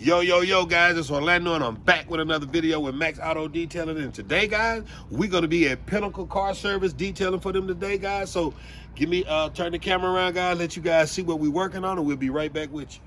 Yo, guys, it's Orlando, and I'm back with another video with Max Auto Detailing. And today, guys, we're going to be at Pinnacle Car Service detailing for them today, guys. So give me, turn the camera around, guys, let you guys see what we're working on, and we'll be right back with you.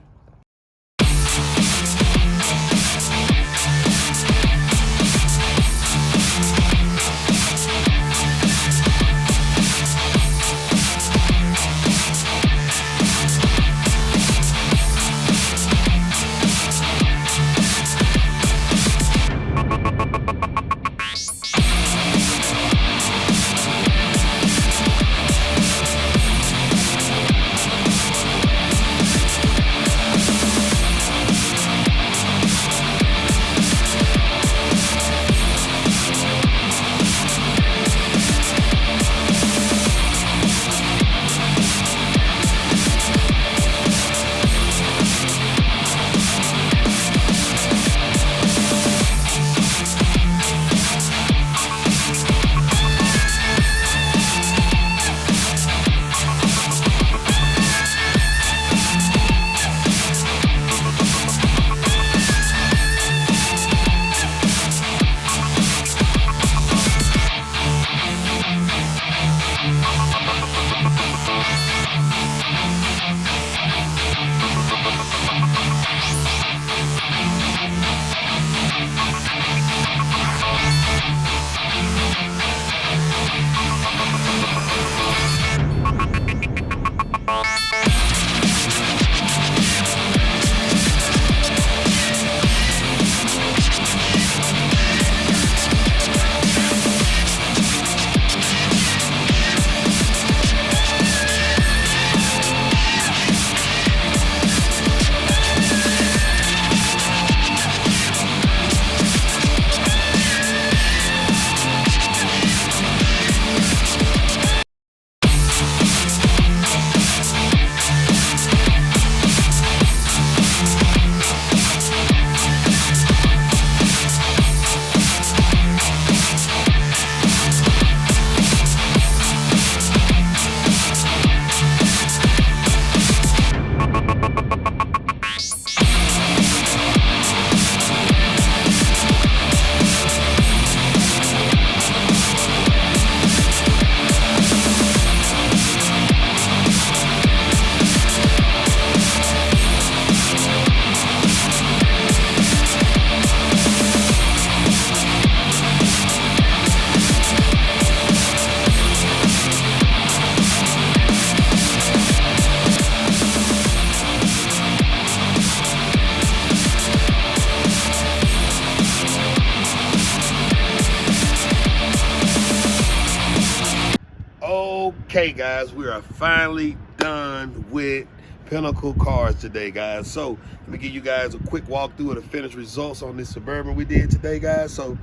Okay, guys, we are finally done with Pinnacle Cars today, guys. So let me give you guys a quick walkthrough of the finished results on this Suburban we did today, guys. So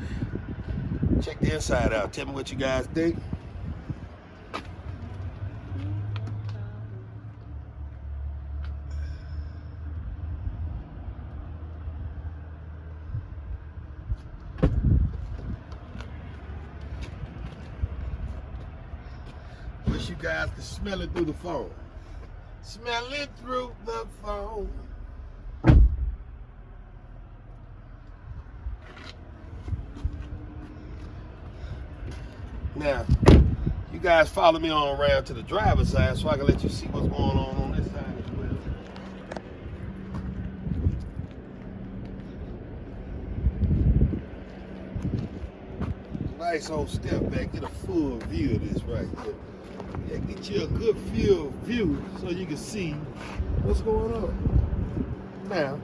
check the inside out. Tell me what you guys think. Wish you guys could smell it through the phone. Smell it through the phone. Now, you guys follow me on around to the driver's side so I can let you see what's going on this side as well. Nice old step back, get a full view of this right here. Yeah, get you a good view so you can see what's going on. Now,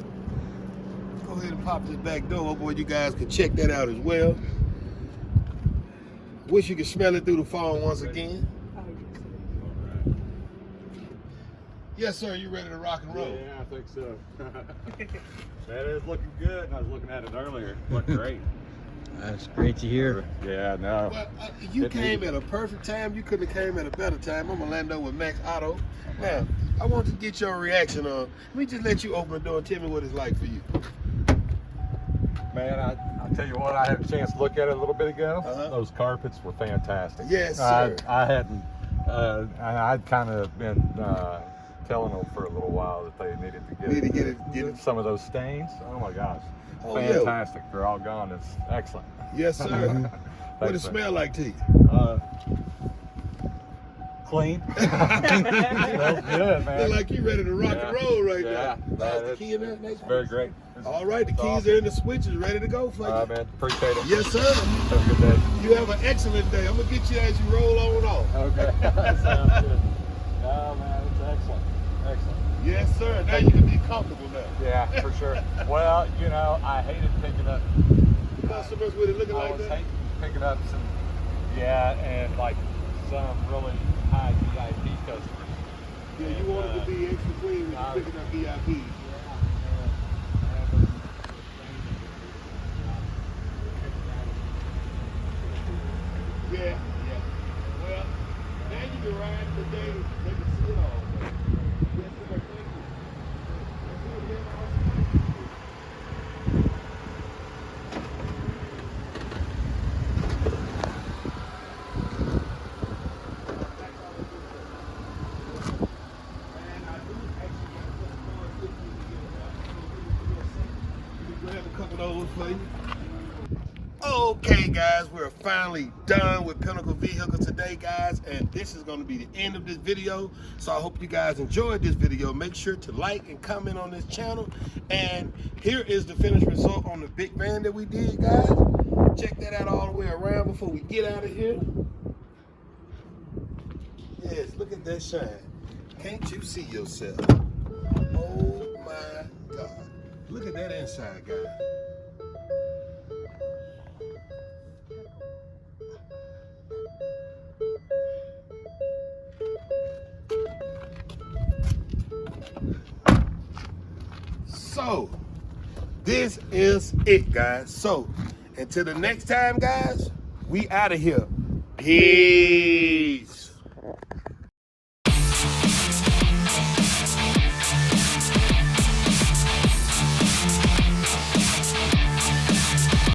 go ahead and pop this back door open where you guys can check that out as well. Wish you could smell it through the phone once again. Yes, sir, you ready to rock and roll? Yeah, I think so. That is looking good, and I was looking at it earlier. It looked great. That's great to hear. Yeah, no. Well, you came at a perfect time. You couldn't have came at a better time. I'm Orlando with Max Auto. Now, I want to get your reaction on. Let me just let you open the door and tell me what it's like for you. Man, I tell you what, I had a chance to look at it a little bit ago. Those carpets were fantastic. Yes, sir. I hadn't, I'd kind of been telling them for a little while that they needed to Get it. some of those stains. Oh my gosh, Oh, fantastic! They're all gone. It's excellent. Yes, sir. What Thanks, it smell like to you? Clean. Smells good, man. Look like you ready to rock and roll right Yeah, now. That's the it's key in there. Next very great. All right, the keys awesome. are in the switches, ready to go for you. All right, man. Appreciate it. Yes, sir. Have a good day. You have an excellent day. I'm gonna get you as you roll on off. Okay. Sounds good. Oh, man, it's excellent. Excellent. Yes, sir. Now you can be comfortable now. Yeah, for sure. Well, you know, I hated picking up Customers with it looking I like was that. hating picking up some, and like some really high VIP customers. Yeah, you want it to be extra clean when you're picking up VIP. Yeah, yeah. Well, now you can ride the day. They can see it all. Yes, sir. Thank you. Grab a couple of those for you. Okay, guys, we're finally done with Pinnacle Vehicle today, guys, and this is going to be the end of this video. So I hope you guys enjoyed this video. Make sure to like and comment on this channel. And here is the finished result on the big van that we did, guys. Check that out all the way around before we get out of here. Yes, look at that shine. Can't you see yourself? Oh my God. Look at that inside, guys. So, this is it, guys. So, until the next time, guys, we out of here. Peace.